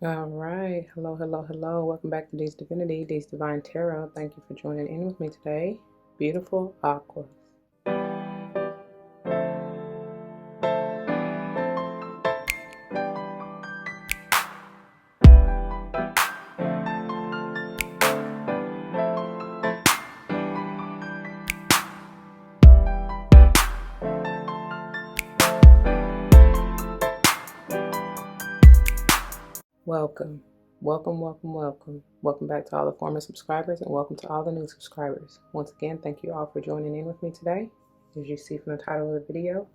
All right. Hello, hello, hello. Welcome back to D's Divinity, D's Divine Tarot. Thank you for joining in with me today. Beautiful Aqua. Welcome. Welcome, welcome, welcome. Welcome back to all the former subscribers and welcome to all the new subscribers. Once again, thank you all for joining in with me today. As you see from the title of the video,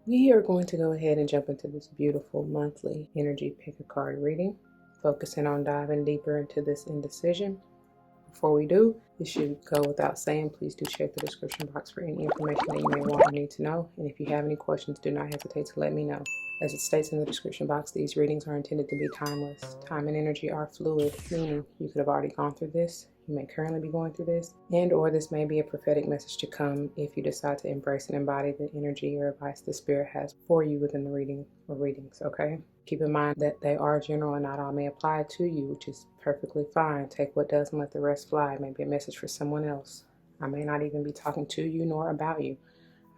we are going to go ahead and jump into this beautiful monthly energy pick a card reading, focusing on diving deeper into this indecision. Before we do, it should go without saying, please do check the description box for any information that you may want or need to know. And if you have any questions, do not hesitate to let me know. As it states in the description box, these readings are intended to be timeless. Time and energy are fluid, meaning you could have already gone through this, you may currently be going through this, and or this may be a prophetic message to come if you decide to embrace and embody the energy or advice the Spirit has for you within the reading or readings, okay? Keep in mind that they are general and not all may apply to you, which is perfectly fine. Take what does and let the rest fly. It may be a message for someone else. I may not even be talking to you nor about you.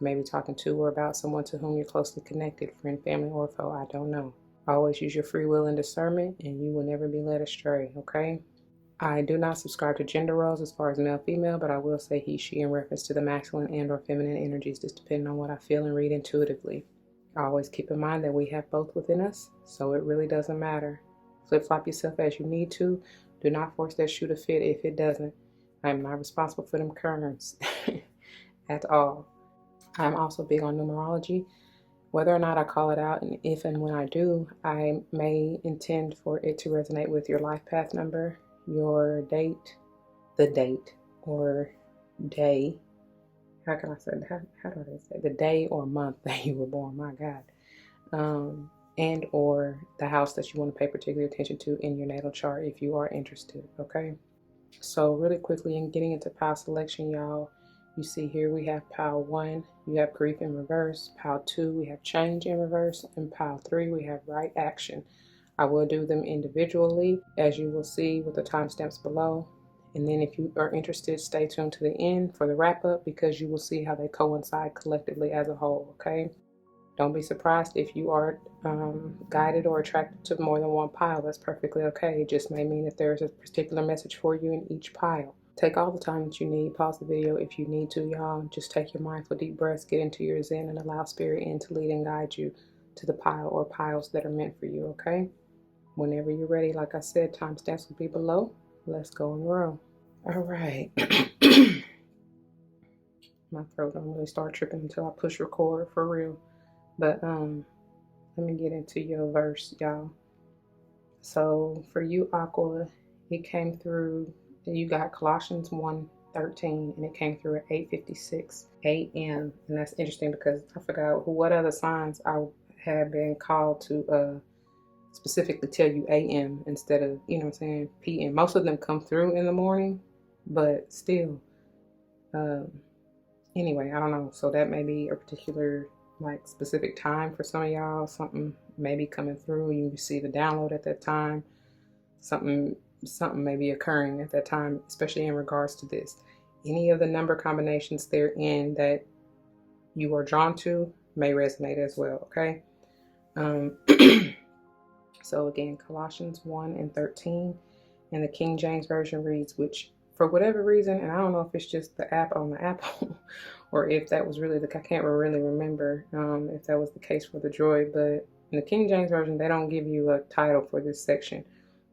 I may be talking to or about someone to whom you're closely connected, friend, family, or foe. I don't know. Always use your free will and discernment, and you will never be led astray, okay? I do not subscribe to gender roles as far as male, female, but I will say he, she in reference to the masculine and or feminine energies, just depending on what I feel and read intuitively. Always keep in mind that we have both within us, so it really doesn't matter. Flip-flop yourself as you need to. Do not force that shoe to fit if it doesn't. I am not responsible for them currents at all. I'm also big on numerology. Whether or not I call it out, and if and when I do, I may intend for it to resonate with your life path number, your date, the date, or day. How can I say that? How do I say the day or month that you were born? My God. And or the house that you want to pay particular attention to in your natal chart if you are interested, okay? So really quickly in getting into pile selection, y'all, you see here we have pile 1, you have grief in reverse. Pile 2, we have change in reverse. And pile 3, we have right action. I will do them individually, as you will see with the timestamps below. And then if you are interested, stay tuned to the end for the wrap up because you will see how they coincide collectively as a whole, okay? Don't be surprised if you are guided or attracted to more than one pile. That's perfectly okay. It just may mean that there's a particular message for you in each pile. Take all the time that you need. Pause the video if you need to, y'all. Just take your mindful deep breaths, get into your zen, and allow Spirit in to lead and guide you to the pile or piles that are meant for you, okay? Whenever you're ready, like I said, timestamps will be below. Let's go and roll. All right. My throat don't really start tripping until I push record for real. But let me get into your verse, y'all. So for you, Aqua, it came through, you got Colossians 1:13, and it came through at 8:56 a.m. And that's interesting because I forgot what other signs I had been called to specifically tell you a.m. instead of, you know what I'm saying, p.m. Most of them come through in the morning, but still. Anyway, I don't know. So that may be a particular like specific time for some of y'all. Something may be coming through. You receive a download at that time. Something may be occurring at that time, especially in regards to this. Any of the number combinations therein that you are drawn to may resonate as well, okay? So again, Colossians 1:13, and the King James Version reads, which for whatever reason, and I don't know if it's just the app on the Apple or if that was really I can't really remember if that was the case for the Droid, but in the King James Version, they don't give you a title for this section,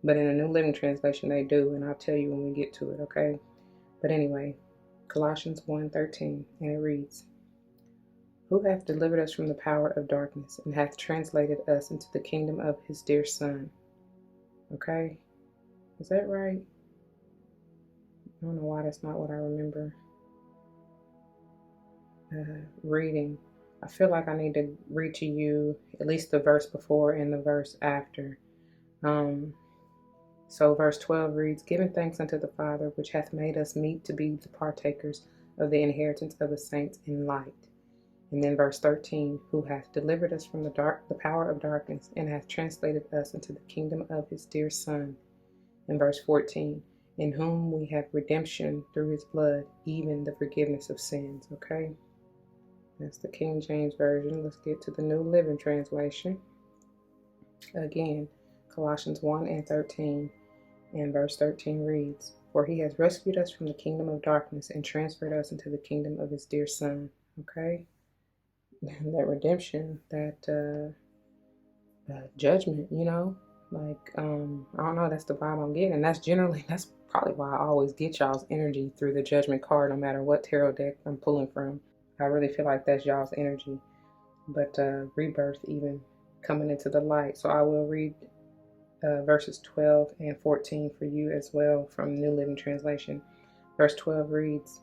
but in the New Living Translation, they do, and I'll tell you when we get to it, okay? But anyway, Colossians 1:13, and it reads, who hath delivered us from the power of darkness and hath translated us into the kingdom of his dear Son. Okay? Is that right? I don't know why that's not what I remember reading. I feel like I need to read to you at least the verse before and the verse after. So verse 12 reads, giving thanks unto the Father, which hath made us meet to be the partakers of the inheritance of the saints in light. And then verse 13, who hath delivered us from the power of darkness, and hath translated us into the kingdom of his dear Son. And verse 14, in whom we have redemption through his blood, even the forgiveness of sins. Okay, that's the King James Version. Let's get to the New Living Translation. Again, Colossians 1 and 13, and verse 13 reads, for he has rescued us from the kingdom of darkness and transferred us into the kingdom of his dear Son. Okay, that redemption, that judgment, you know, like I don't know, that's the vibe I'm getting. And that's probably why I always get y'all's energy through the judgment card, no matter what tarot deck I'm pulling from. I really feel like that's y'all's energy. But rebirth, even coming into the light. So I will read verses 12 and 14 for you as well from New Living Translation. Verse 12 reads,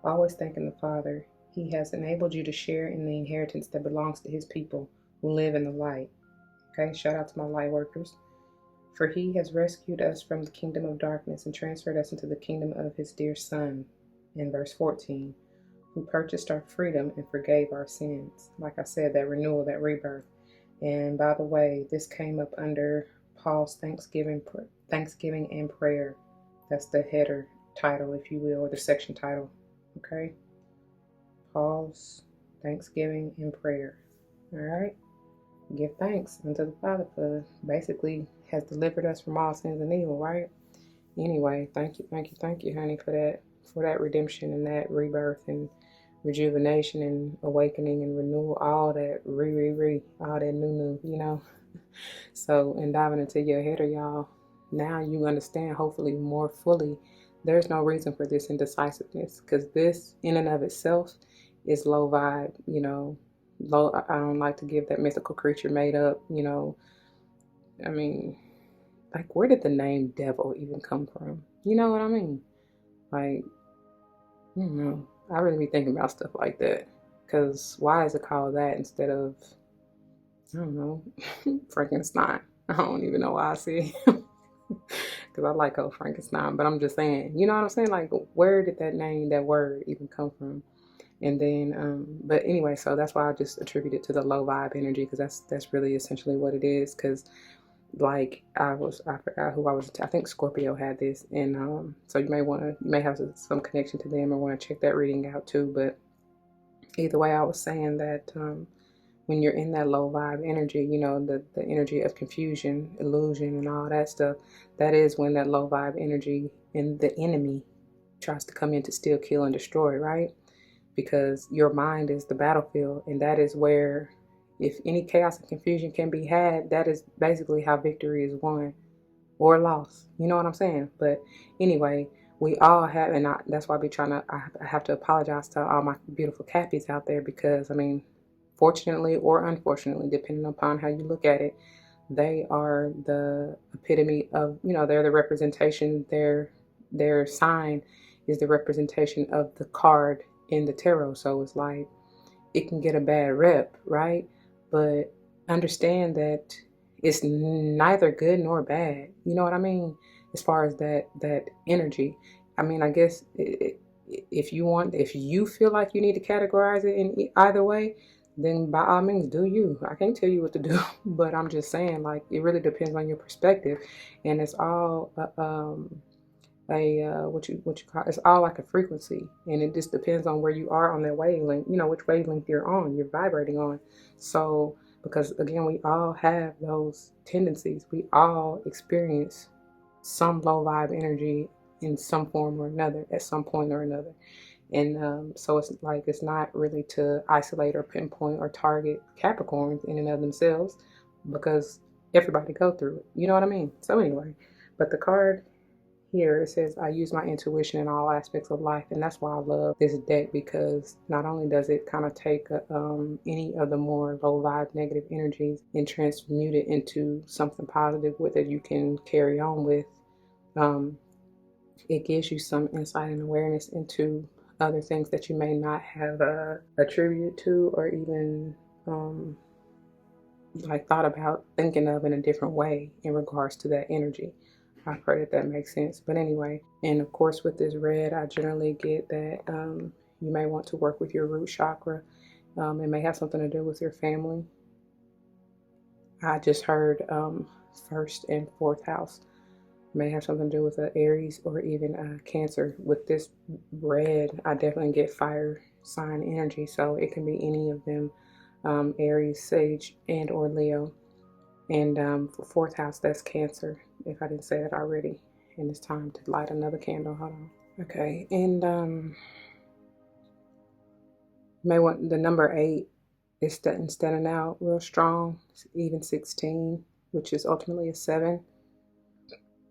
always thanking the Father, he has enabled you to share in the inheritance that belongs to his people who live in the light. Okay, shout out to my light workers. For he has rescued us from the kingdom of darkness and transferred us into the kingdom of his dear Son. In verse 14, who purchased our freedom and forgave our sins. Like I said, that renewal, that rebirth. And by the way, this came up under Paul's Thanksgiving and prayer. That's the header title, if you will, or the section title. Okay, Paul's Thanksgiving and prayer. All right, give thanks unto the Father for basically has delivered us from all sins and evil. Right. Anyway, thank you, honey, for that redemption and that rebirth and rejuvenation and awakening and renewal, all that all that new, you know. So, and diving into your header, y'all, now you understand, hopefully more fully, there's no reason for this indecisiveness, because this in and of itself is low vibe, you know. Low, I don't like to give that mythical creature made up, you know. I mean, like, where did the name devil even come from? You know what I mean? Like, I don't know. I really be thinking about stuff like that. Because why is it called that instead of, I don't know, Frankenstein? I don't even know why I say it. Because I like old Frankenstein. But I'm just saying, you know what I'm saying? Like, where did that word even come from? And then, but anyway, so that's why I just attribute it to the low vibe energy. Because that's really essentially what it is. Because like I forgot who I was. I think Scorpio had this, and so you may have some connection to them or want to check that reading out too. But either way, I was saying that when you're in that low vibe energy, you know, the energy of confusion, illusion, and all that stuff, that is when that low vibe energy and the enemy tries to come in to steal, kill, and destroy, right? Because your mind is the battlefield, and that is where, if any chaos and confusion can be had, that is basically how victory is won or lost. You know what I'm saying? But anyway, we all have, and that's why I have to apologize to all my beautiful Cappies out there, because, I mean, fortunately or unfortunately, depending upon how you look at it, they are the epitome of, you know, they're the representation, their sign is the representation of the card in the tarot. So it's like, it can get a bad rep, right? But understand that it's neither good nor bad. You know what I mean? As far as that energy. I mean, I guess if you feel like you need to categorize it in either way, then by all means do you. I can't tell you what to do, but I'm just saying, like, it really depends on your perspective, and it's all what you call, it's all like a frequency, and it just depends on where you are on that wavelength, you know, which wavelength you're vibrating on. So, because again, we all have those tendencies, we all experience some low vibe energy in some form or another at some point or another. And so it's like, it's not really to isolate or pinpoint or target Capricorns in and of themselves, because everybody go through it, you know what I mean? So anyway, but the card here, it says, I use my intuition in all aspects of life. And that's why I love this deck, because not only does it kind of take any of the more low vibe negative energies and transmute it into something positive with it you can carry on with, it gives you some insight and awareness into other things that you may not have attributed to, or even like thought about thinking of in a different way in regards to that energy. I pray that makes sense. But anyway, and of course with this red, I generally get that you may want to work with your root chakra It may have something to do with your family. I just heard first and fourth house. It may have something to do with Aries or even Cancer. With this red, I definitely get fire sign energy, so it can be any of them, Aries, Sage, and or Leo. And for fourth house, that's Cancer, if I didn't say that already. And it's time to light another candle. Hold on. Okay, and you may want the number 8 is standing out real strong. It's even 16, which is ultimately a 7.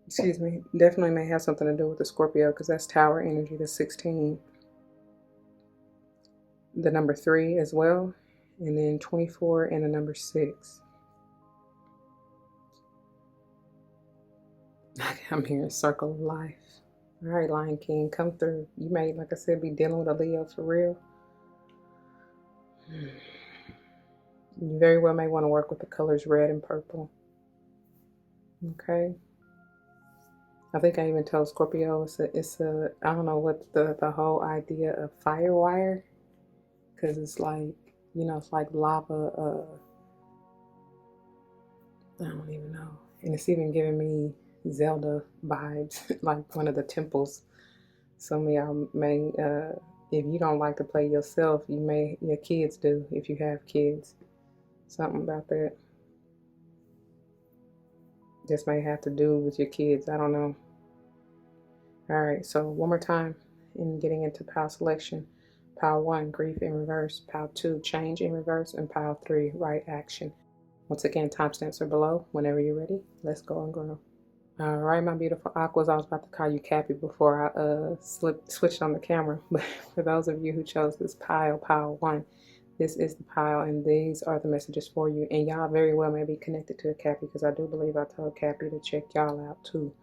Excuse me. Definitely may have something to do with the Scorpio, because that's Tower energy, the 16. The number 3 as well, and then 24 and the number 6. I'm hearing circle of life. All right, Lion King, come through. You may, like I said, be dealing with a Leo for real. You very well may want to work with the colors red and purple. Okay. I think I even told Scorpio it's a I don't know what the whole idea of fire wire, because it's like, you know, it's like lava. I don't even know, and it's even giving me Zelda vibes, like one of the temples. Some of y'all may, if you don't like to play yourself, your kids do, if you have kids. Something about that. This may have to do with your kids. I don't know. All right, so one more time in getting into pile selection. Pile 1, grief in reverse. Pile 2, change in reverse. And pile 3, right action. Once again, timestamps are below. Whenever you're ready, let's go and grow. All right, my beautiful Aquas. I was about to call you Cappy before I switched on the camera. But for those of you who chose this pile 1, this is the pile, and these are the messages for you. And y'all very well may be connected to a Cappy, because I do believe I told Cappy to check y'all out too.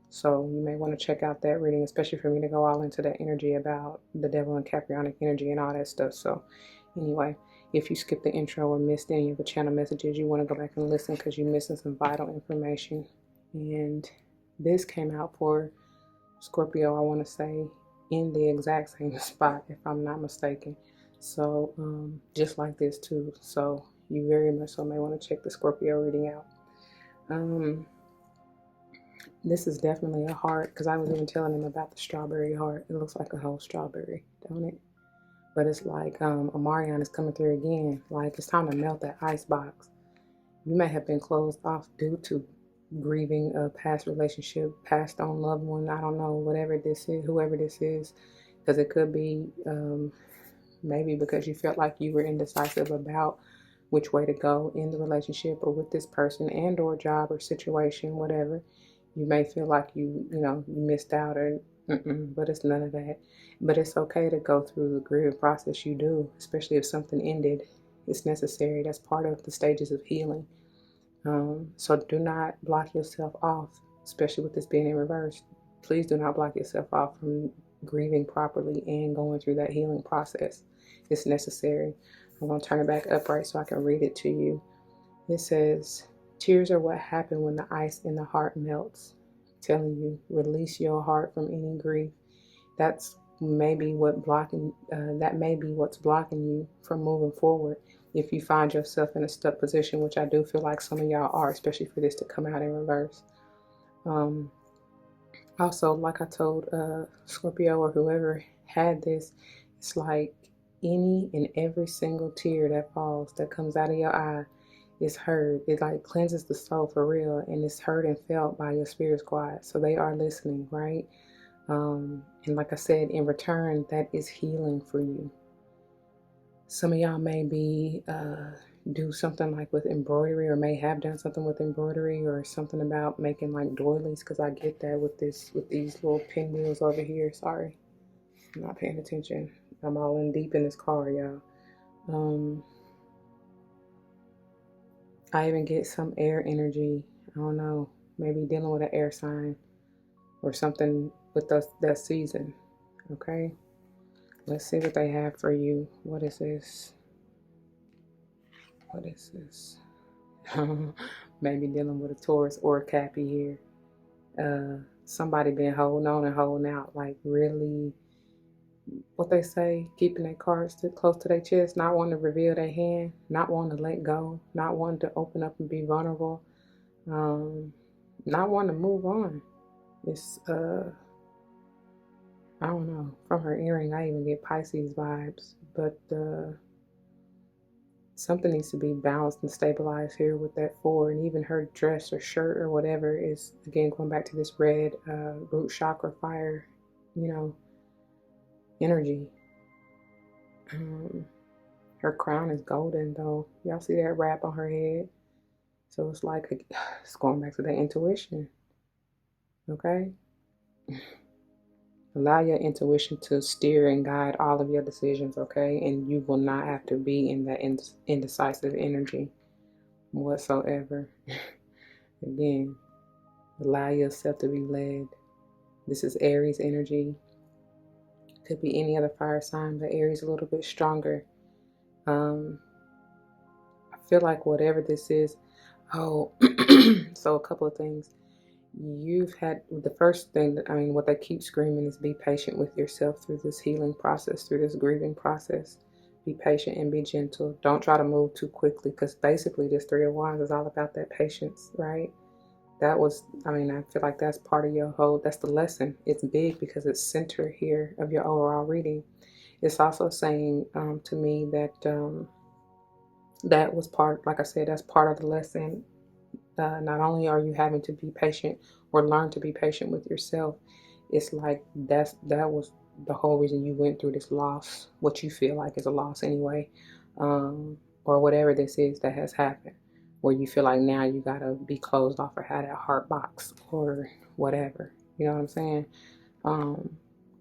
So you may want to check out that reading, especially for me to go all into that energy about the devil and Caprionic energy and all that stuff. So anyway, if you skipped the intro or missed any of the channel messages, you want to go back and listen, because you're missing some vital information. And this came out for Scorpio, I want to say, in the exact same spot, if I'm not mistaken. So just like this too. So you very much so may want to check the Scorpio reading out. This is definitely a heart, because I was even telling him about the strawberry heart. It looks like a whole strawberry, don't it? But it's like Amarion is coming through again. Like, it's time to melt that ice box. You may have been closed off due to grieving a past relationship, passed on loved one. I don't know, whatever this is, whoever this is, because it could be maybe because you felt like you were indecisive about which way to go in the relationship or with this person, and or job or situation, whatever. You may feel like you missed out, or but it's none of that. But it's okay to go through the grieving process you do, especially if something ended. It's necessary. That's part of the stages of healing. So do not block yourself off, especially with this being in reverse. Please do not block yourself off from grieving properly and going through that healing process. It's necessary. I'm going to turn it back upright so I can read it to you. It says, tears are what happen when the ice in the heart melts. I'm telling you, release your heart from any grief. That's maybe that may be what's blocking you from moving forward. If you find yourself in a stuck position, which I do feel like some of y'all are, especially for this to come out in reverse. Also, like I told Scorpio or whoever had this, it's like any and every single tear that falls, that comes out of your eye, is heard. It like cleanses the soul for real, and it's heard and felt by your spirit squad. So they are listening, right? And like I said, in return, that is healing for you. Some of y'all may be do something like with embroidery, or may have done something with embroidery, or something about making like doilies, because I get that with these little pinwheels over here. Sorry, I'm not paying attention. I'm all in deep in this car, y'all. I even get some air energy. I don't know, maybe dealing with an air sign or something with that season. Okay, let's see what they have for you. What is this? What is this? Maybe dealing with a Taurus or a Cappy here. Somebody been holding on and holding out, like really what they say, keeping their cards close to their chest, not wanting to reveal their hand, not wanting to let go, not wanting to open up and be vulnerable, not wanting to move on. It's I don't know. From her earring, I even get Pisces vibes, but something needs to be balanced and stabilized here with that four, and even her dress or shirt or whatever is, again, going back to this red root chakra fire, you know, energy. Her crown is golden though. Y'all see that wrap on her head? So it's like, it's going back to that intuition. Okay? Allow your intuition to steer and guide all of your decisions, okay? And you will not have to be in that indecisive energy whatsoever. Again, allow yourself to be led. This is Aries energy. Could be any other fire sign, but Aries a little bit stronger. I feel like whatever this is, so a couple of things. You've had the first thing that, what they keep screaming is be patient with yourself through this healing process, through this grieving process. Be patient and be gentle. Don't try to move too quickly, because basically this Three of Wands is all about that patience, right? That was, I feel like that's part of your whole, that's the lesson. It's big because it's center here of your overall reading. It's also saying to me that that was part, like I said, that's part of the lesson. Not only are you having to be patient or learn to be patient with yourself, it's like that was the whole reason you went through this loss, what you feel like is a loss anyway, or whatever this is that has happened, where you feel like now you gotta be closed off or have that heart box or whatever. You know what I'm saying?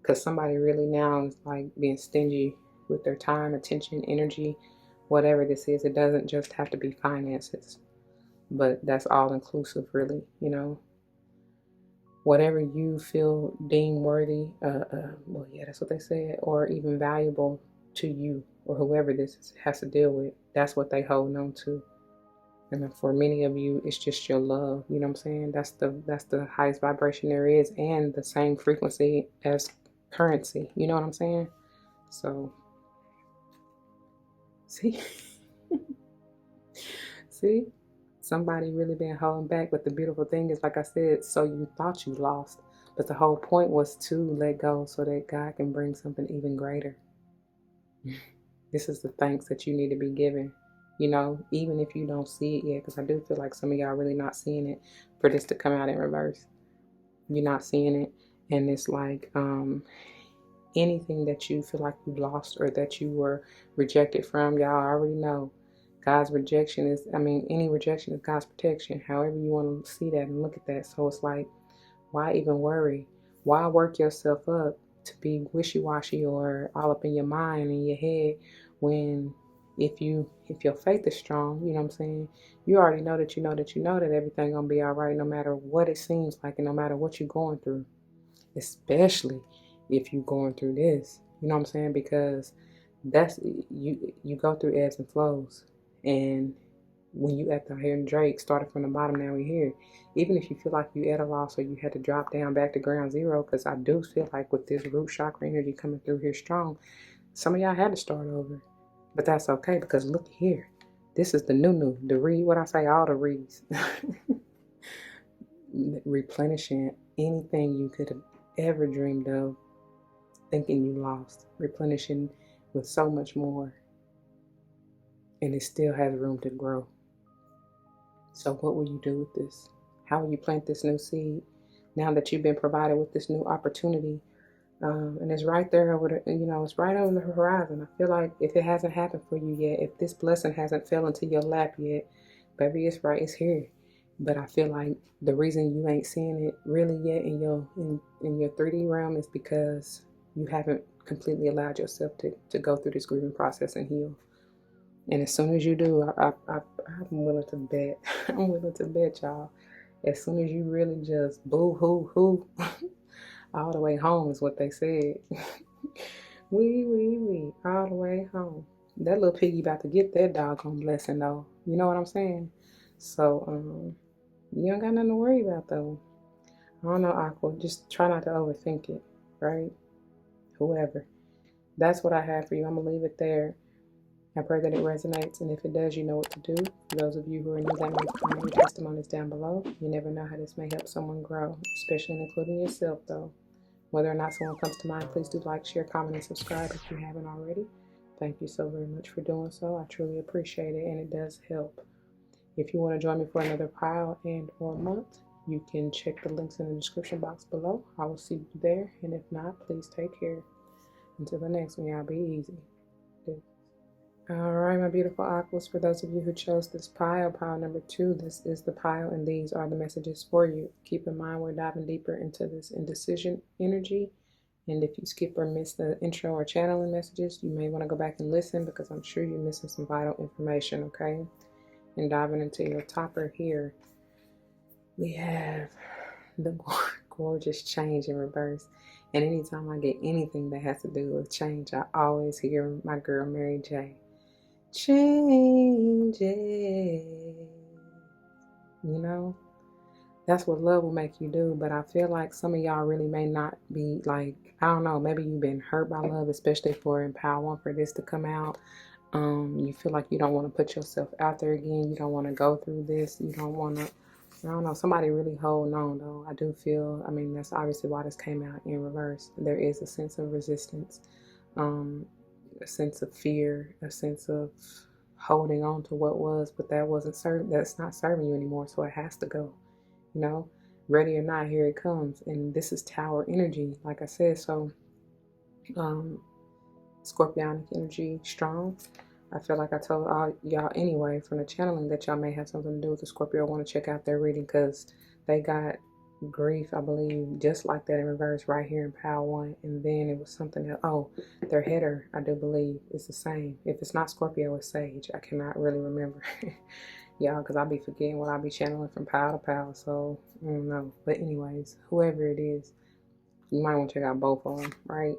Because somebody really now is like being stingy with their time, attention, energy, whatever this is. It doesn't just have to be finances, but that's all inclusive, really. Whatever you feel deemed worthy, well, yeah, that's what they said, or even valuable to you or whoever this has to deal with, that's what they hold on to. And for many of you, it's just your love. You know what I'm saying? That's the highest vibration there is, and the same frequency as currency. You know what I'm saying? So, see, see, somebody really been holding back. But the beautiful thing is, like I said, so you thought you lost, but the whole point was to let go so that God can bring something even greater. This is the thanks that you need to be given. Even if you don't see it yet, because I do feel like some of y'all really not seeing it for this to come out in reverse. You're not seeing it, and it's like anything that you feel like you lost or that you were rejected from, y'all already know God's rejection is, any rejection is God's protection, however you want to see that and look at that. So it's like, why even worry? Why work yourself up to be wishy-washy or all up in your mind and your head, when if your faith is strong, you know what I'm saying, you already know that that everything gonna be all right, no matter what it seems like and no matter what you're going through, especially if you're going through this. You know what I'm saying? Because that's you go through ebbs and flows, and when you at the here Drake started from the bottom, now we're here. Even if you feel like you at a loss or you had to drop down back to ground zero, because I do feel like with this root chakra energy coming through here strong, some of y'all had to start over. But that's okay, because look here. This is the new, the read, what I say, all the reads. Replenishing anything you could have ever dreamed of, thinking you lost. Replenishing with so much more. And it still has room to grow. So what will you do with this? How will you plant this new seed now that you've been provided with this new opportunity? And it's right there over it's right on the horizon. I feel like if it hasn't happened for you yet, if this blessing hasn't fell into your lap yet, baby, it's right, it's here. But I feel like the reason you ain't seeing it really yet in your 3D realm is because you haven't completely allowed yourself to go through this grieving process and heal. And as soon as you do, I'm willing to bet, I'm willing to bet, y'all, as soon as you really just boo-hoo-hoo all the way home is what they said. Wee, all the way home. That little piggy about to get that doggone blessing, though. You know what I'm saying? So, you don't got nothing to worry about, though. I don't know, Aqua. Just try not to overthink it, right? Whoever. that's what I have for you. I'm going to leave it there. I pray that it resonates, and if it does, you know what to do. For those of you who are new, that means comment your testimonies down below. You never know how this may help someone grow, especially including yourself, though. Whether or not someone comes to mind, please do like, share, comment, and subscribe if you haven't already. Thank you so very much for doing so. I truly appreciate it, and it does help. If you want to join me for another pile and or month, you can check the links in the description box below. I will see you there, and if not, please take care. Until the next one, y'all be easy. All right, my beautiful Aquas, for those of you who chose this pile number 2, this is the pile, and these are the messages for you. Keep in mind, we're diving deeper into this indecision energy, and if you skip or miss the intro or channeling messages, you may want to go back and listen, because I'm sure you're missing some vital information, okay? And diving into your topper here, we have the gorgeous change in reverse. And anytime I get anything that has to do with change, I always hear my girl Mary J. Changes. You know, that's what love will make you do. But I feel like some of y'all really may not be like, I don't know, maybe you've been hurt by love, especially for in Power 1 for this to come out. You feel like you don't want to put yourself out there again. You don't want to go through this. You don't want to, I don't know, somebody really holding on though. I do feel, I mean, that's obviously why this came out in reverse. There is a sense of resistance, a sense of fear, a sense of holding on to what was, but that's not serving you anymore. So it has to go, you know, ready or not, here it comes. And this is Tower energy, like I said. So, Scorpionic energy strong. I feel like I told all y'all anyway from the channeling that y'all may have something to do with the Scorpio. Want to check out their reading, because they got grief, I believe, just like that in reverse right here in Power 1. And then it was something else. Oh, their header, I do believe, is the same. If it's not Scorpio, it's Sage. I cannot really remember. Y'all, because I'll be forgetting what I'll be channeling from Power to Power. So, I don't know. But anyways, whoever it is, you might want to check out both of them, right?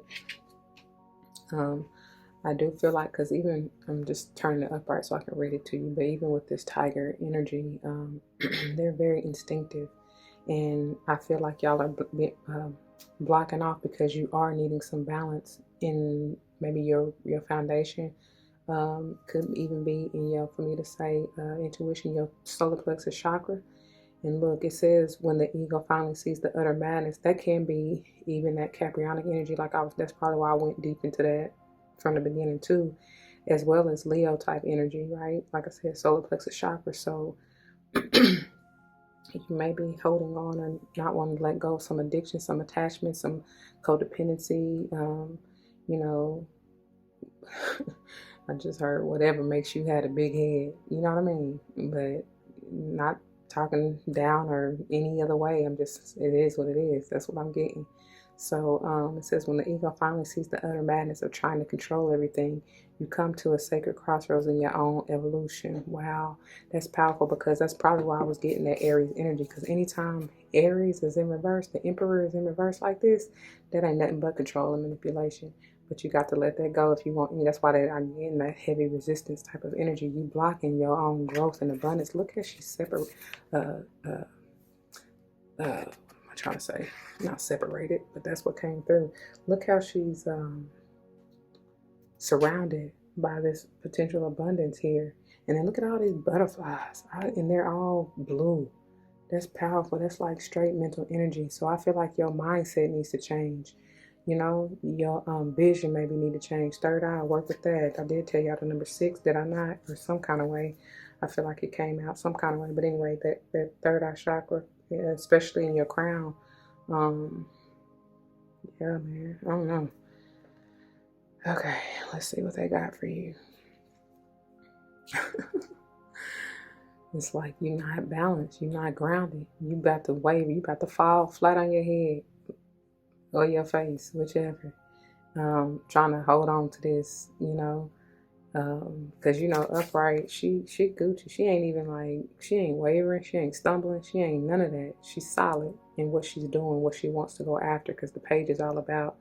I do feel like, because even, I'm just turning it upright so I can read it to you, but even with this tiger energy, they're very instinctive. And I feel like y'all are blocking off because you are needing some balance in maybe your foundation. Could even be in your, for me to say, intuition, your solar plexus chakra. And look, it says when the ego finally sees the utter madness, that can be even that Caprionic energy. Like that's probably why I went deep into that from the beginning too, as well as Leo type energy, right? Like I said, solar plexus chakra. So you may be holding on or not wanting to let go of some addiction, some attachment, some codependency. You know, I just heard whatever makes you have a big head. You know what I mean? But not talking down or any other way. I'm just, it is what it is. That's what I'm getting. So it says when the ego finally sees the utter madness of trying to control everything, you come to a sacred crossroads in your own evolution. Wow, that's powerful, because that's probably why I was getting that Aries energy. Because anytime Aries is in reverse, the Emperor is in reverse like this, that ain't nothing but control and manipulation. But you got to let that go if you want. I mean, that's why I'm getting that heavy resistance type of energy. You blocking your own growth and abundance. Look at she's separate. What am I trying to say? Not separated, but that's what came through. Look how she's surrounded by this potential abundance here. And then look at all these butterflies, and they're all blue. That's powerful. That's like straight mental energy. So I feel like your mindset needs to change. You know, your vision maybe need to change. Third eye, work with that. I did tell y'all the number 6, did I not? Or some kind of way. I feel like it came out some kind of way. But anyway, that third eye chakra, especially in your crown. Yeah, man. I don't know. Okay, let's see what they got for you. It's like you're not balanced. You're not grounded. You about to wave. You about to fall flat on your head or your face, whichever. Trying to hold on to this, you know. Because, you know, upright, she Gucci. She ain't even like, she ain't wavering. She ain't stumbling. She ain't none of that. She's solid in what she's doing, what she wants to go after. Because the page is all about,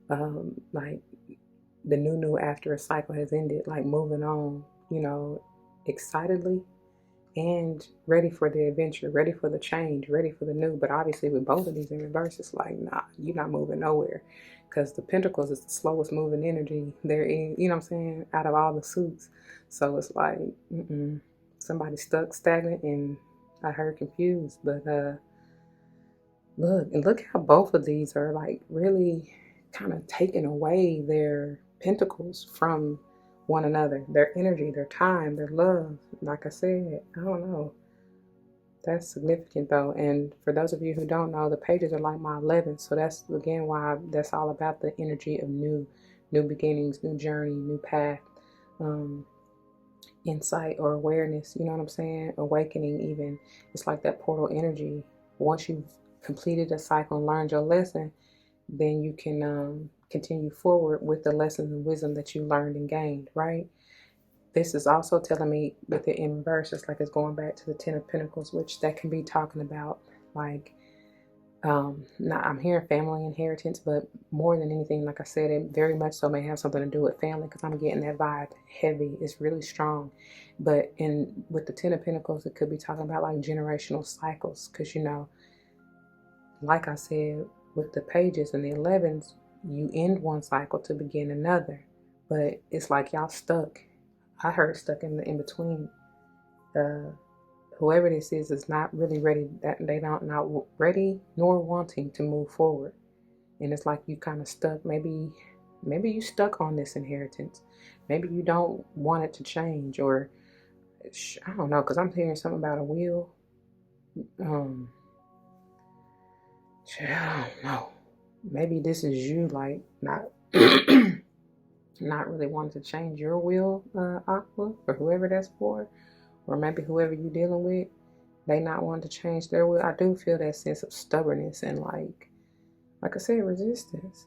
like, the new after a cycle has ended. Like, moving on, you know, excitedly. And ready for the adventure, ready for the change, ready for the new. But obviously with both of these in reverse, it's like, nah, you're not moving nowhere. because the Pentacles is the slowest moving energy there is, you know what I'm saying, out of all the suits. So it's like, somebody stuck stagnant, and I heard confused. But look how both of these are like really kind of taking away their pentacles from one another, their energy, their time, their love. Like I said, I don't know. That's significant though. And for those of you who don't know, the pages are like my 11th. So that's again why that's all about the energy of new beginnings, new journey, new path, insight or awareness. You know what I'm saying? Awakening even. It's like that portal energy. Once you've completed a cycle and learned your lesson, then you can continue forward with the lessons and wisdom that you learned and gained, right? This is also telling me with the inverse, it's like it's going back to the Ten of Pentacles, which that can be talking about like, I'm hearing family inheritance, but more than anything, like I said, it very much so may have something to do with family, because I'm getting that vibe heavy. It's really strong. But with the Ten of Pentacles, it could be talking about like generational cycles, because, you know, like I said, with the pages and the 11s, you end one cycle to begin another. But it's like y'all stuck. I heard stuck in the in between. Whoever this is not really ready. That they don't not ready nor wanting to move forward, and it's like you kind of stuck. Maybe you stuck on this inheritance. Maybe you don't want it to change, or I don't know. Because I'm hearing something about a wheel. I don't know. Maybe this is you, like not. Not really wanting to change your will, Aqua, or whoever that's for, or maybe whoever you're dealing with, they not wanting to change their will. I do feel that sense of stubbornness and like I said, resistance,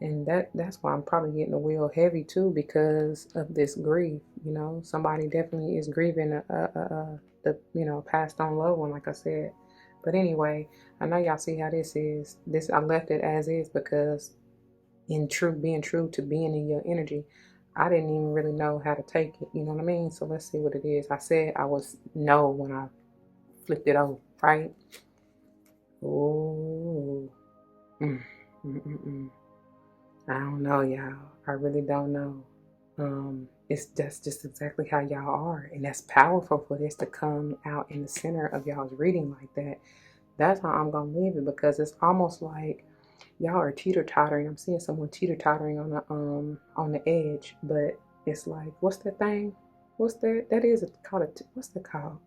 and that's why I'm probably getting the wheel heavy too, because of this grief. You know, somebody definitely is grieving the passed on loved one, like I said. But anyway, I know y'all see how this is. This I left it as is because, being true to being in your energy, I didn't even really know how to take it. You know what I mean? So let's see what it is. I said I was no when I flipped it over, right? Oh, I don't know, y'all. I really don't know. That's just exactly how y'all are, and that's powerful for this to come out in the center of y'all's reading like that. That's how I'm gonna leave it, because it's almost like y'all are teeter-tottering. I'm seeing someone teeter-tottering on the edge, but it's like, what's that thing? What's that? That is called what's that called?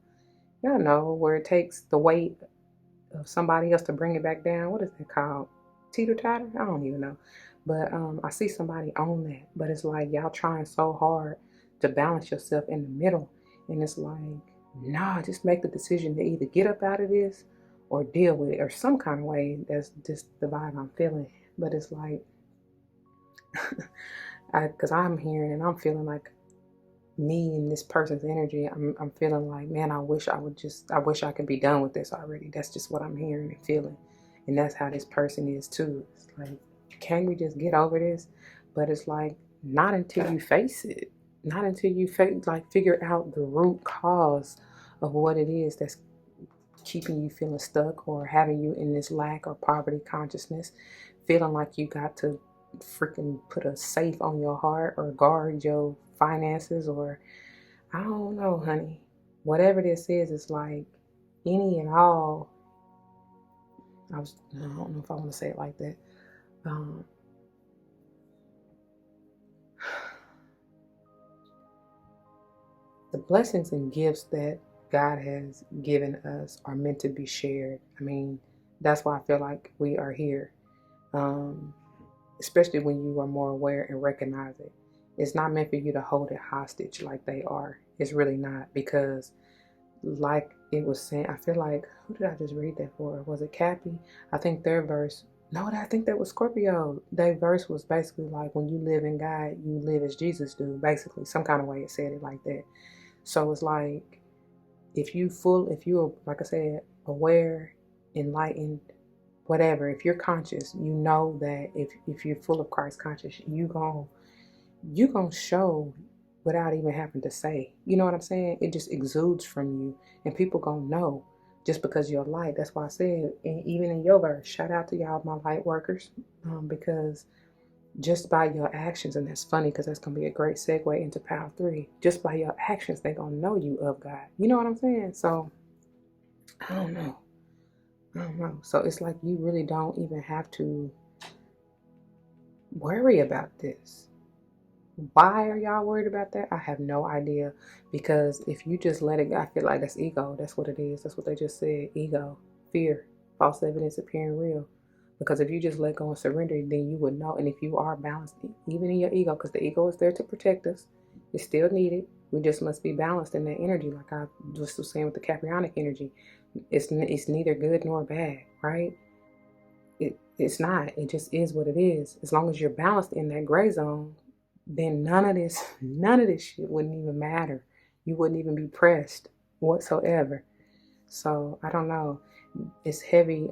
Y'all know, where it takes the weight of somebody else to bring it back down. What is that called? Teeter-totter? I don't even know. But I see somebody on that. But it's like y'all trying so hard to balance yourself in the middle, and it's like, nah, just make the decision to either get up out of this or deal with it, or some kind of way. That's just the vibe I'm feeling. But it's like, because I'm hearing and I'm feeling like me and this person's energy. I'm feeling like, man, I wish I could be done with this already. That's just what I'm hearing and feeling, and that's how this person is too. It's like, can we just get over this? But it's like, not until you face it. Not until you figure out the root cause of what it is that's keeping you feeling stuck, or having you in this lack or poverty consciousness, feeling like you got to freaking put a safe on your heart or guard your finances, or I don't know, honey. Whatever this is, it's like any and all. I don't know if I want to say it like that. The blessings and gifts that God has given us are meant to be shared. I mean, that's why I feel like we are here. Especially when you are more aware and recognize it. It's not meant for you to hold it hostage like they are. It's really not, because like it was saying, I feel like, who did I just read that for? Was it Cappy? I think their verse, no, I think that was Scorpio. Their verse was basically like, when you live in God, you live as Jesus do, basically. Some kind of way it said it like that. So it's like, if you're, like I said, aware, enlightened, whatever, if you're conscious, you know that if you're full of Christ conscious, you gonna show without even having to say. You know what I'm saying? It just exudes from you, and people gonna know just because you're light. That's why I said, and even in your verse, shout out to y'all, my light workers, because just by your actions, and that's funny because that's going to be a great segue into Power 3. Just by your actions, they're going to know you of God. You know what I'm saying? So, I don't know. So it's like you really don't even have to worry about this. Why are y'all worried about that? I have no idea. Because if you just let it go, I feel like that's ego. That's what it is. That's what they just said. Ego, fear, false evidence appearing real. Because if you just let go and surrender, then you would know. And if you are balanced, even in your ego, because the ego is there to protect us, it's still needed. We just must be balanced in that energy. Like I just was saying with the Caprionic energy, it's neither good nor bad, right? It's not. It just is what it is. As long as you're balanced in that gray zone, then none of this shit wouldn't even matter. You wouldn't even be pressed whatsoever. So I don't know. It's heavy,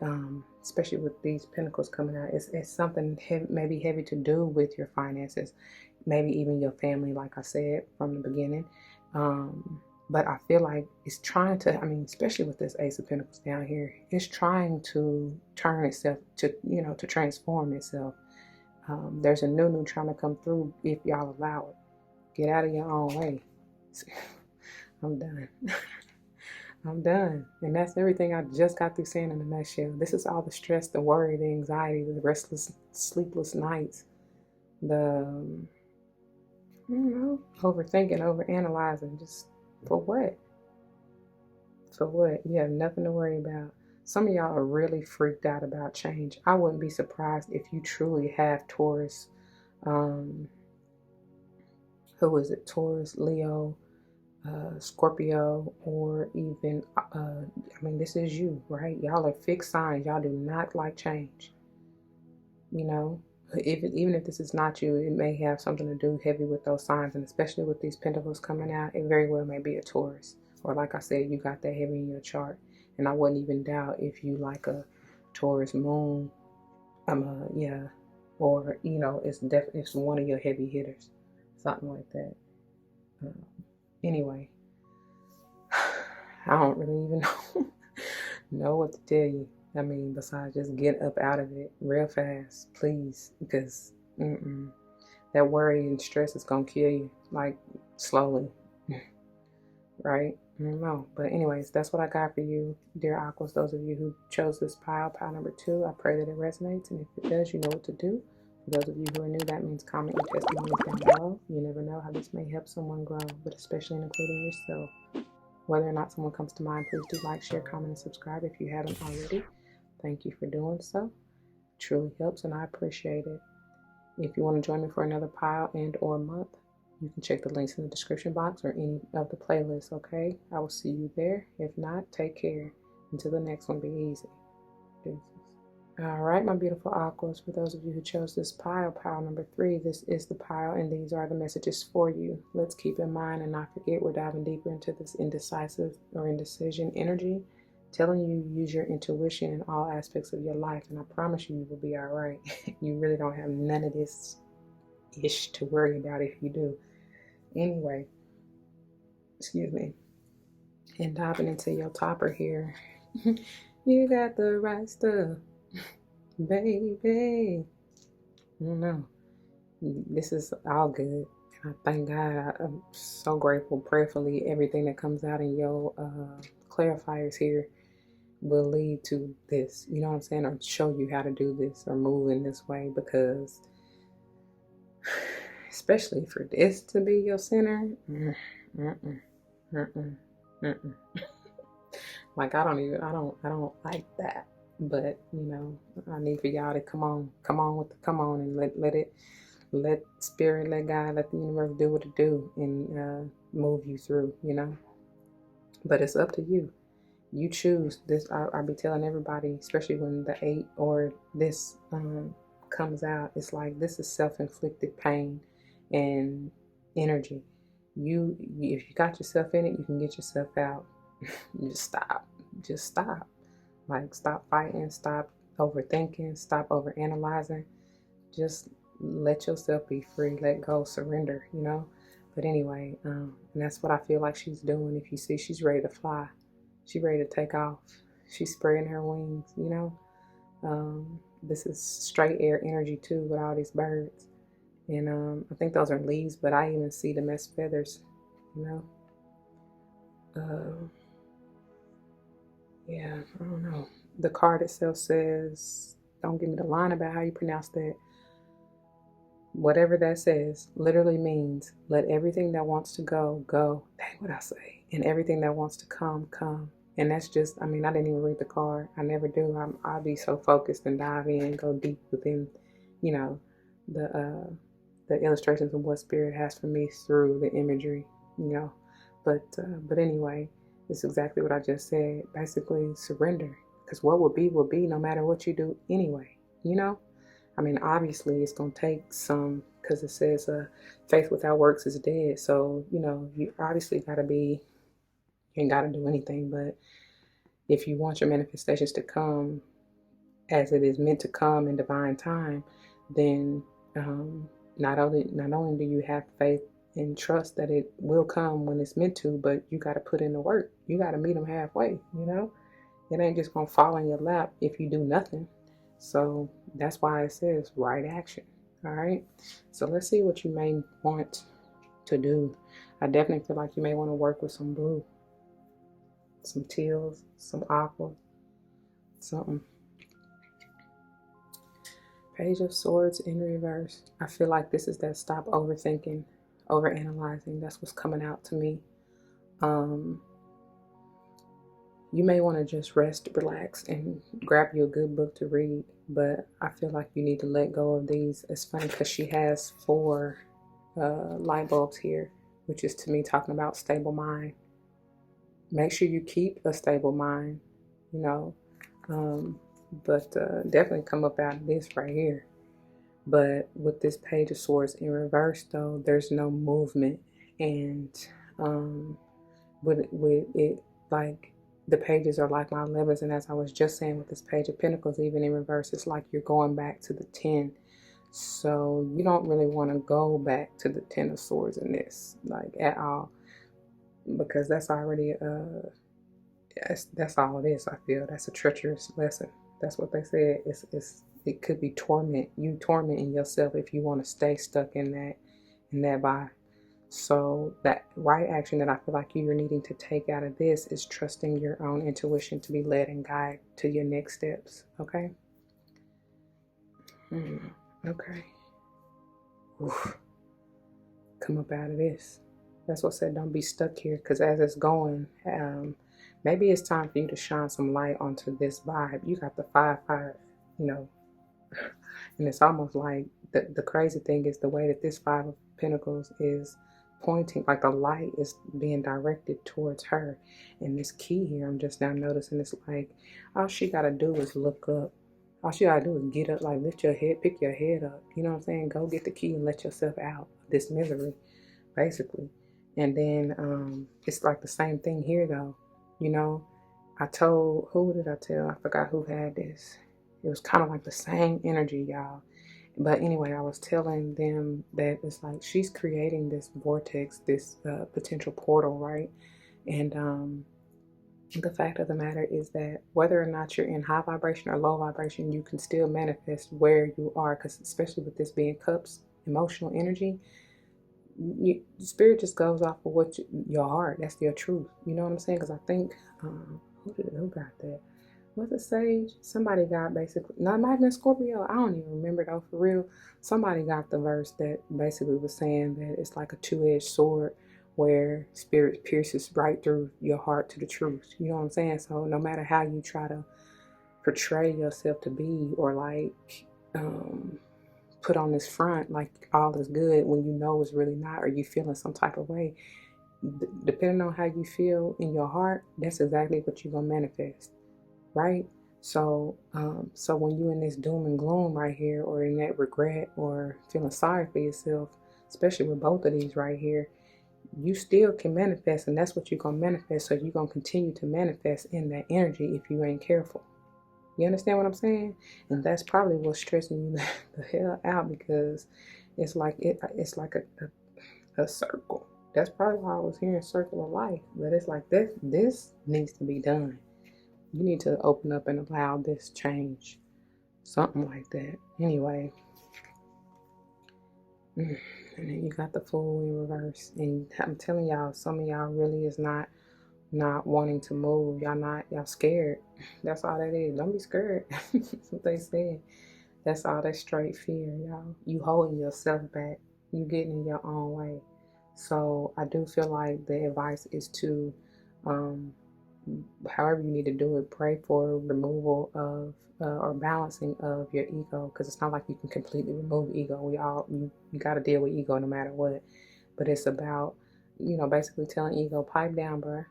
especially with these pentacles coming out. It's something heavy, maybe heavy to do with your finances, maybe even your family, like I said from the beginning. But I feel like it's trying to, especially with this Ace of Pentacles down here, it's trying to turn itself to, to transform itself. There's a new trying to come through if y'all allow it. Get out of your own way. I'm done. I'm done. And that's everything I just got through saying in a nutshell. This is all the stress, the worry, the anxiety, the restless, sleepless nights, the, overthinking, overanalyzing. Just for what? For what? You have nothing to worry about. Some of y'all are really freaked out about change. I wouldn't be surprised if you truly have Taurus, who is it? Taurus, Leo, Scorpio, or even, this is you, right? Y'all are fixed signs. Y'all do not like change. Even if this is not you, it may have something to do heavy with those signs, and especially with these pentacles coming out, it very well may be a Taurus. Or like I said, you got that heavy in your chart. And I wouldn't even doubt if you like a Taurus moon, or, it's one of your heavy hitters, something like that. Anyway, I don't really even know what to tell you. Besides just get up out of it real fast, please, because that worry and stress is going to kill you, like, slowly, right? I don't know. But anyways, that's what I got for you, dear Aquas. Those of you who chose this pile number 2, I pray that it resonates. And if it does, you know what to do. For those of you who are new, that means comment your testimony down below. You never know how this may help someone grow, but especially including yourself. Whether or not someone comes to mind, please do like, share, comment, and subscribe if you haven't already. Thank you for doing so. It truly helps, and I appreciate it. If you want to join me for another pile and or month, you can check the links in the description box or any of the playlists, okay? I will see you there. If not, take care. Until the next one, be easy. Deuces. All right, my beautiful Aquas. For those of you who chose this pile number 3, this is the pile, and these are the messages for you. Let's keep in mind and not forget, we're diving deeper into this indecisive or indecision energy, telling you use your intuition in all aspects of your life, and I promise you will be all right. You really don't have none of this ish to worry about if you do. Anyway, excuse me. And diving into your topper here. You got the right stuff, baby. I don't know. This is all good. And I thank God. I'm so grateful. Prayerfully, everything that comes out in your clarifiers here will lead to this. You know what I'm saying? Or show you how to do this or move in this way, because especially for this to be your center, like I don't like that. But I need for y'all to come on and let spirit, let God, let the universe do what it do and move you through. But it's up to you. You choose this. I'll be telling everybody, especially when the 8 or this comes out, it's like this is self-inflicted pain and energy. If you got yourself in it, you can get yourself out. Just stop. Like, stop fighting, stop overthinking, stop overanalyzing. Just let yourself be free, let go, surrender, But anyway, and that's what I feel like she's doing. If you see, she's ready to fly. She's ready to take off. she's spreading her wings, you know. This is straight air energy too with all these birds. And I think those are leaves, but I even see them as feathers, you know. Yeah, I don't know. The card itself says, don't give me the line about how you pronounce that. Whatever that says literally means let everything that wants to go, go. That's what I say. And everything that wants to come, come. And that's just, I mean, I didn't even read the card. I never do. I'll be so focused and dive in and go deep within, you know, the illustrations of what spirit has for me through the imagery, you know. But anyway, it's exactly what I just said. Basically, surrender. Because what will be no matter what you do anyway, you know. I mean, obviously, it's going to take some, because it says faith without works is dead. So, you know, you obviously got to be, you ain't got to do anything. But if you want your manifestations to come as it is meant to come in divine time, then not only do you have faith and trust that it will come when it's meant to, but you got to put in the work. You got to meet them halfway, you know. It ain't just going to fall in your lap if you do nothing. So that's why it says right action. All right. So let's see what you may want to do. I definitely feel like you may want to work with some blue, some teals, some aqua, something. Page of Swords in reverse. I feel like this is that stop overthinking, overanalyzing. That's what's coming out to me. You may want to just rest, relax, and grab you a good book to read. But I feel like you need to let go of these. It's funny because she has 4 light bulbs here, which is to me talking about stable mind. Make sure you keep a stable mind, you know. But definitely come up out of this right here. But with this Page of Swords in reverse, though, there's no movement. And with it, like, the pages are like my 11s, and as I was just saying with this Page of Pentacles, even in reverse, it's like you're going back to the 10. So you don't really want to go back to the 10 of Swords in this, like, at all, because that's already that's all it is. I feel that's a treacherous lesson. That's what they said. It could be torment. You tormenting yourself if you want to stay stuck in that vibe. So that right action that I feel like you're needing to take out of this is trusting your own intuition to be led and guided to your next steps. Okay. Okay. Oof. Come up out of this. That's what I said. Don't be stuck here, because as it's going, maybe it's time for you to shine some light onto this vibe. You got the 5-5, you know, and it's almost like the crazy thing is the way that this 5 of Pentacles is pointing, like the light is being directed towards her. And this key here, I'm just now noticing, it's like all she got to do is look up. All she got to do is get up, like lift your head, pick your head up. You know what I'm saying? Go get the key and let yourself out of this misery, basically. And then it's like the same thing here, though. You know, who did I tell? I forgot who had this. It was kind of like the same energy, y'all. But anyway, I was telling them that it's like she's creating this vortex, this potential portal, right? And the fact of the matter is that whether or not you're in high vibration or low vibration, you can still manifest where you are, because especially with this being cups, emotional energy, spirit just goes off of what your heart, that's your truth. You know what I'm saying? Because I think, who got that? Was it Sage? Somebody got basically, no, it might have been Scorpio. I don't even remember though, for real. Somebody got the verse that basically was saying that it's like a 2-edged sword where spirit pierces right through your heart to the truth. You know what I'm saying? So no matter how you try to portray yourself to be, or like put on this front like all is good when you know it's really not, or you feeling some type of way, depending on how you feel in your heart, that's exactly what you're gonna manifest. Right? So so when you're in this doom and gloom right here, or in that regret, or feeling sorry for yourself, especially with both of these right here, you still can manifest, and that's what you're going to manifest. So you're going to continue to manifest in that energy if you ain't careful. You understand what I'm saying? And that's probably what's stressing you the hell out, because it's like it's like a circle. That's probably why I was hearing circle of life. But it's like this needs to be done. You need to open up and allow this change. Something like that. Anyway. And then you got the Fool in reverse. And I'm telling y'all, some of y'all really is not wanting to move. Y'all scared. That's all that is. Don't be scared. That's what they said. That's all that straight fear, y'all. You holding yourself back. You getting in your own way. So I do feel like the advice is to, however you need to do it, pray for removal of or balancing of your ego, because it's not like you can completely remove ego. You got to deal with ego no matter what. But it's about, basically telling ego, pipe down, bruh.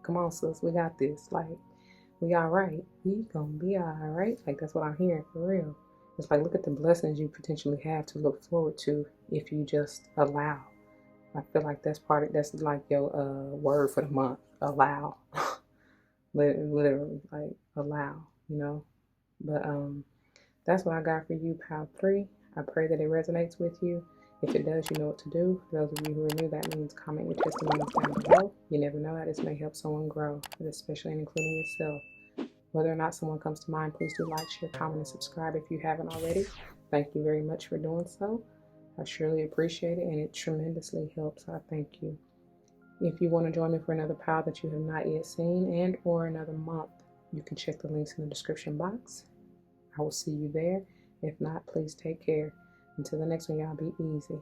Come on, sis, we got this. Like, we all right. We gonna be all right. Like, that's what I'm hearing for real. It's like, look at the blessings you potentially have to look forward to if you just allow. I feel like that's like your word for the month. Allow. Literally, like, allow, But that's what I got for you, Pile 3. I pray that it resonates with you. If it does, you know what to do. For those of you who are new, that means comment your testimonies down below. You never know how this may help someone grow, especially and including yourself. Whether or not someone comes to mind, please do like, share, comment, and subscribe if you haven't already. Thank you very much for doing so. I surely appreciate it, and it tremendously helps. I thank you. If you want to join me for another pile that you have not yet seen and or another month, you can check the links in the description box. I will see you there. If not, please take care. Until the next one, y'all be easy.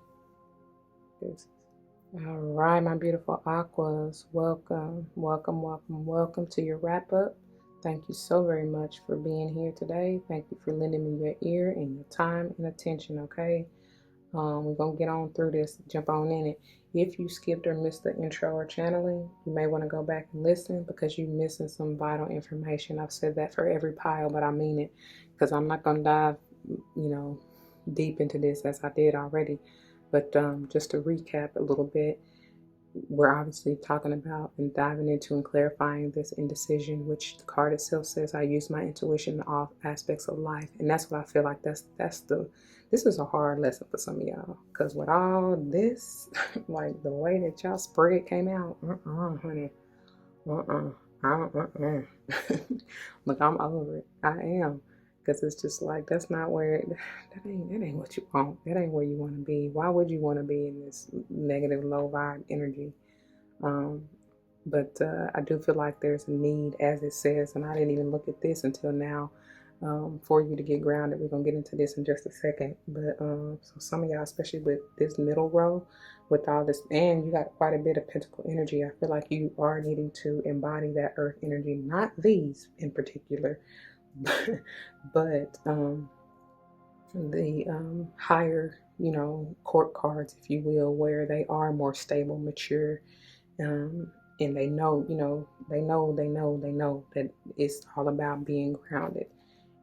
Deuces. All right, my beautiful Aquas. Welcome, welcome, welcome, welcome to your wrap up. Thank you so very much for being here today. Thank you for lending me your ear and your time and attention, okay? We're going to get on through this, jump on in it. If you skipped or missed the intro or channeling, you may want to go back and listen because you're missing some vital information. I've said that for every pile, but I mean it, because I'm not going to dive, deep into this as I did already. But just to recap a little bit, we're obviously talking about and diving into and clarifying this indecision, which the card itself says I use my intuition in all aspects of life. And that's what I feel like this is a hard lesson for some of y'all, because with all this, like the way that y'all spread came out, honey, look, I'm over it. I am, because it's just like, that's not where, that ain't what you want. That ain't where you want to be. Why would you want to be in this negative, low vibe energy? But I do feel like there's a need, as it says, and I didn't even look at this until now, for you to get grounded. We're going to get into this in just a second. But so some of y'all, especially with this middle row, with all this, and you got quite a bit of pentacle energy, I feel like you are needing to embody that earth energy, not these in particular, but the higher, court cards, if you will, where they are more stable, mature, and they know, they know that it's all about being grounded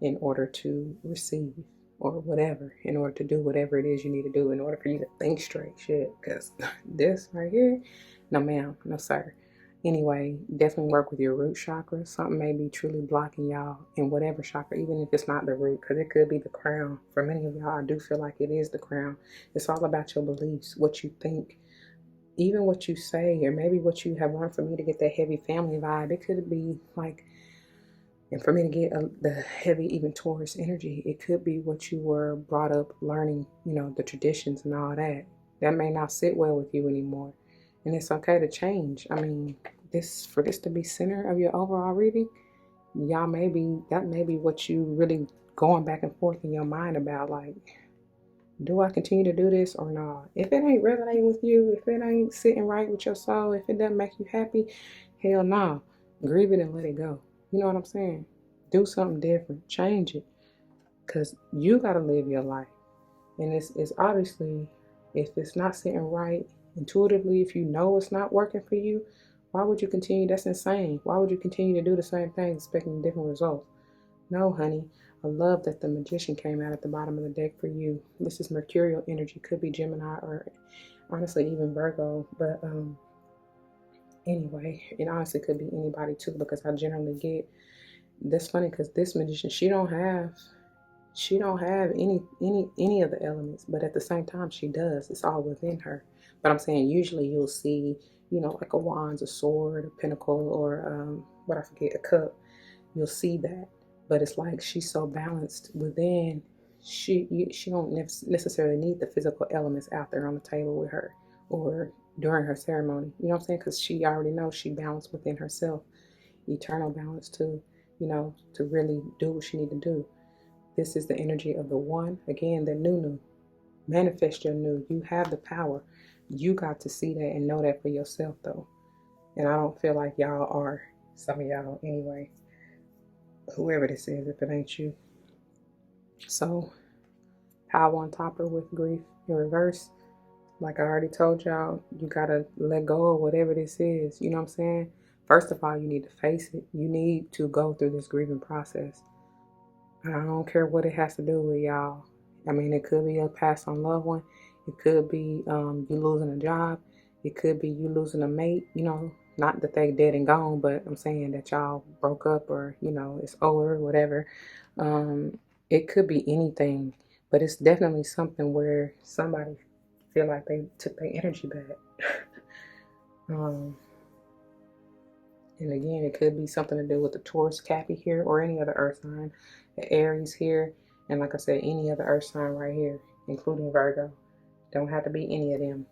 in order to receive or whatever, in order to do whatever it is you need to do, in order for you to think straight shit. Because this right here, no ma'am, no sir. Anyway, definitely work with your root chakra. Something may be truly blocking y'all in whatever chakra, even if it's not the root, because it could be the crown. For many of y'all, I do feel like it is the crown. It's all about your beliefs, what you think, even what you say, or maybe what you have learned. For me to get that heavy family vibe, it could be like, and for me to get the heavy, even Taurus energy, it could be what you were brought up learning, the traditions and all that. That may not sit well with you anymore. And it's okay to change. I mean, for this to be center of your overall reading, that may be what you really going back and forth in your mind about, like, do I continue to do this or not? If it ain't resonating with you, if it ain't sitting right with your soul, if it doesn't make you happy, hell no. Grieve it and let it go. You know what I'm saying? Do something different. Change it. Because you got to live your life. And it's obviously, if it's not sitting right intuitively, if you know it's not working for you, why would you continue? That's insane. Why would you continue to do the same thing expecting different results? No, honey. I love that the Magician came out at the bottom of the deck for you. This is Mercurial energy. Could be Gemini or honestly even Virgo. But anyway, it honestly could be anybody too, because I generally get, that's funny because this Magician, she don't have any of the elements, but at the same time she does. It's all within her. But I'm saying usually you'll see, like a wand, a sword, a pentacle, or a cup. you'll see that. But it's like she's so balanced within, she don't necessarily need the physical elements out there on the table with her or during her ceremony. You know what I'm saying? Because she already knows she balanced within herself, eternal balance to, to really do what she need to do. This is the energy of the one. Again, the new. Manifest your new. You have the power. You got to see that and know that for yourself, though. And I don't feel like y'all are. Some of y'all, anyway. Whoever this is, if it ain't you. So, power on topper with grief in reverse. Like I already told y'all, you gotta let go of whatever this is. You know what I'm saying? First of all, you need to face it. You need to go through this grieving process. I don't care what it has to do with, y'all. I mean, it could be a passed on loved one. It could be you losing a job. It could be you losing a mate. Not that they dead and gone, but I'm saying that y'all broke up or, it's over, whatever. It could be anything, but it's definitely something where somebody feel like they took their energy back. And again, it could be something to do with the Taurus Cappy here or any other earth sign, the Aries here, and like I said, any other earth sign right here, including Virgo. Don't have to be any of them.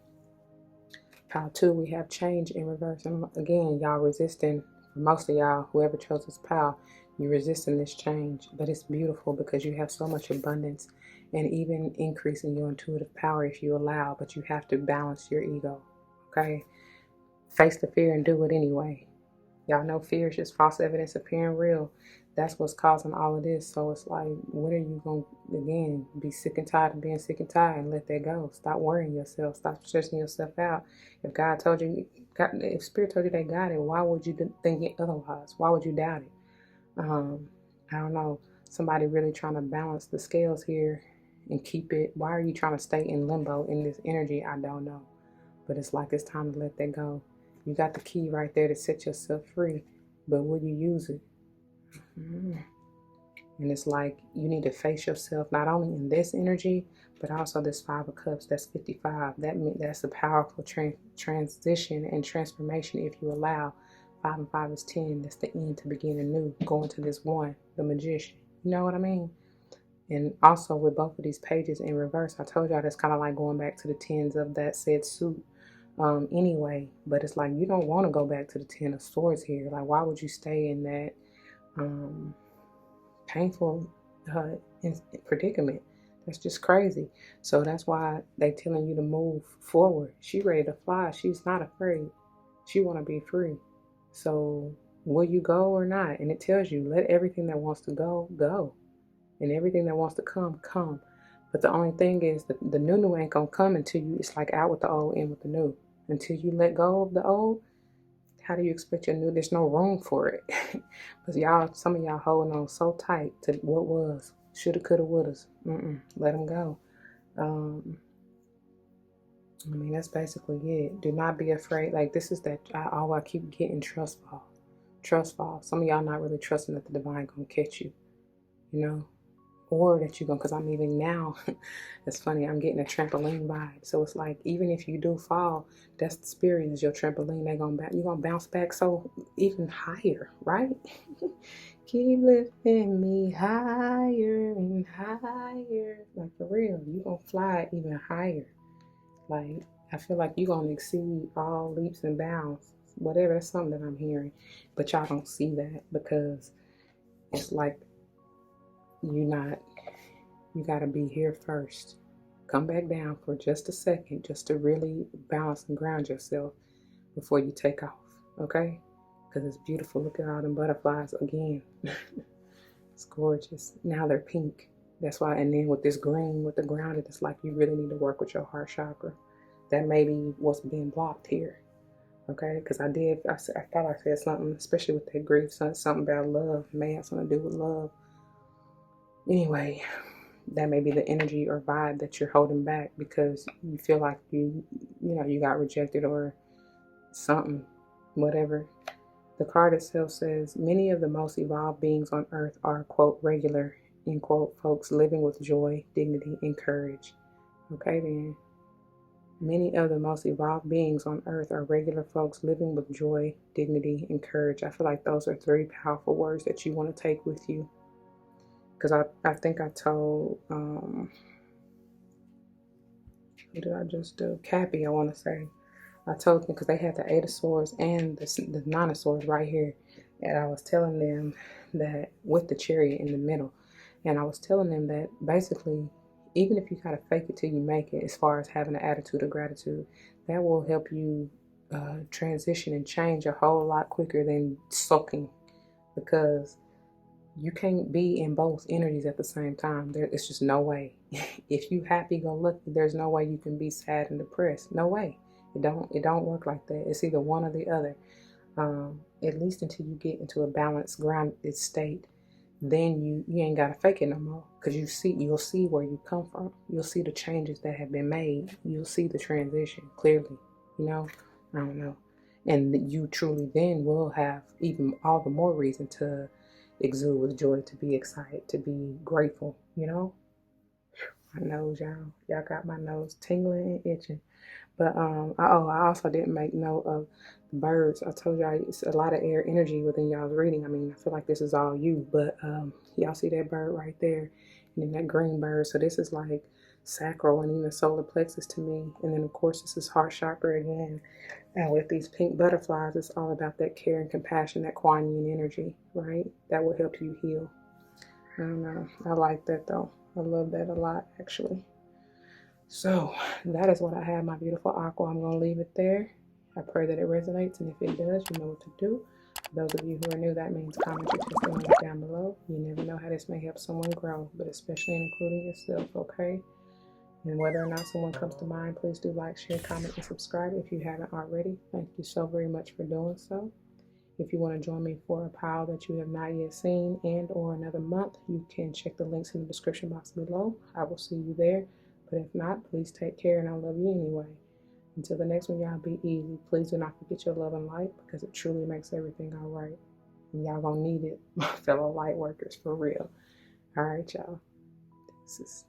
Pile 2, we have change in reverse. And again, y'all resisting, most of y'all, whoever chose this pile, you're resisting this change. But it's beautiful because you have so much abundance and even increasing your intuitive power if you allow, but you have to balance your ego, okay? Face the fear and do it anyway. Y'all know fear is just false evidence appearing real. That's what's causing all of this. So it's like, when are you going to, again, be sick and tired of being sick and tired and let that go? Stop worrying yourself. Stop stressing yourself out. If God told you, if Spirit told you they got it, why would you think it otherwise? Why would you doubt it? I don't know. Somebody really trying to balance the scales here and keep it. Why are you trying to stay in limbo in this energy? I don't know. But it's like it's time to let that go. You got the key right there to set yourself free, but will you use it? And it's like you need to face yourself not only in this energy, but also this 5 of Cups. That's 55. That's a powerful transition and transformation if you allow. 5 and 5 is 10. That's the end to begin anew. Going to this one, the Magician. You know what I mean? And also with both of these pages in reverse, I told y'all that's kind of like going back to the 10s of that said suit. Anyway, but it's like you don't want to go back to the 10 of Swords here. Like, why would you stay in that painful predicament? That's just crazy. So that's why they telling you to move forward. She ready to fly. She's not afraid. She want to be free. So will you go or not? And it tells you, let everything that wants to go, go. And everything that wants to come, come. But the only thing is that the new ain't gonna come until you, it's like out with the old, in with the new. Until you let go of the old, how do you expect your new? There's no room for it. Because y'all, some of y'all holding on so tight to what was. Shoulda, coulda, wouldas. Let them go. I mean, that's basically it. Do not be afraid. Like, this is that, I keep getting trust fall. Trust fall. Some of y'all not really trusting that the divine gonna catch you. Or that you're going, because I'm even now, it's funny, I'm getting a trampoline vibe. So it's like, even if you do fall, that's the spirit is your trampoline. You're going to bounce back so even higher, right? Keep lifting me higher and higher. Like, for real, you're going to fly even higher. Like, I feel like you're going to exceed all leaps and bounds. Whatever, that's something that I'm hearing. But y'all don't see that because it's like, you got to be here first. Come back down for just a second, just to really balance and ground yourself before you take off, okay? Because it's beautiful. Look at all them butterflies again. It's gorgeous. Now they're pink. That's why, and then with this green, with the grounded, it's like you really need to work with your heart chakra. That may be what's being blocked here, okay? Because I thought I said something, especially with that grief, something about love. It may have something to do with love. Anyway, that may be the energy or vibe that you're holding back because you feel like you got rejected or something, whatever. The card itself says, many of the most evolved beings on earth are, quote, regular, end quote, folks living with joy, dignity, and courage. Okay, then. Many of the most evolved beings on earth are regular folks living with joy, dignity, and courage. I feel like those are 3 powerful words that you want to take with you. Because I think I told, who did I just do? Cappy, I want to say. I told them, because they had the 8 of Swords and the 9 of Swords right here. And I was telling them that, with the Chariot in the middle. And I was telling them that basically, even if you kind of fake it till you make it, as far as having an attitude of gratitude, that will help you transition and change a whole lot quicker than sulking, because you can't be in both energies at the same time. It's just no way. If you happy go lucky, there's no way you can be sad and depressed. No way. It don't work like that. It's either one or the other. At least until you get into a balanced, grounded state, then you ain't gotta fake it no more, because you'll see where you come from. You'll see the changes that have been made. You'll see the transition clearly. I don't know, and you truly then will have even all the more reason to exude with joy, to be excited, to be grateful. My nose, y'all got my nose tingling and itching. But I also didn't make note of the birds. I told y'all it's a lot of air energy within y'all's reading. I mean, I feel like this is all you, but y'all see that bird right there, and then that green bird. So this is like sacral and even solar plexus to me. And then of course this is heart chakra again. And with these pink butterflies, it's all about that care and compassion, that Kuan Yin energy, right? That will help you heal. I don't know. I like that though. I love that a lot, actually. So that is what I have, my beautiful Aqua. I'm going to leave it there. I pray that it resonates, and if it does, you know what to do. For those of you who are new, that means comment your testimony down below. You never know how this may help someone grow, but especially including yourself, okay? And whether or not someone comes to mind, please do like, share, comment, and subscribe if you haven't already. Thank you so very much for doing so. If you want to join me for a pile that you have not yet seen and or another month, you can check the links in the description box below. I will see you there. But if not, please take care, and I love you anyway. Until the next one, y'all be easy. Please do not forget your love and light, because it truly makes everything all right. And y'all gonna need it, my fellow light workers, for real. All right, y'all. This is...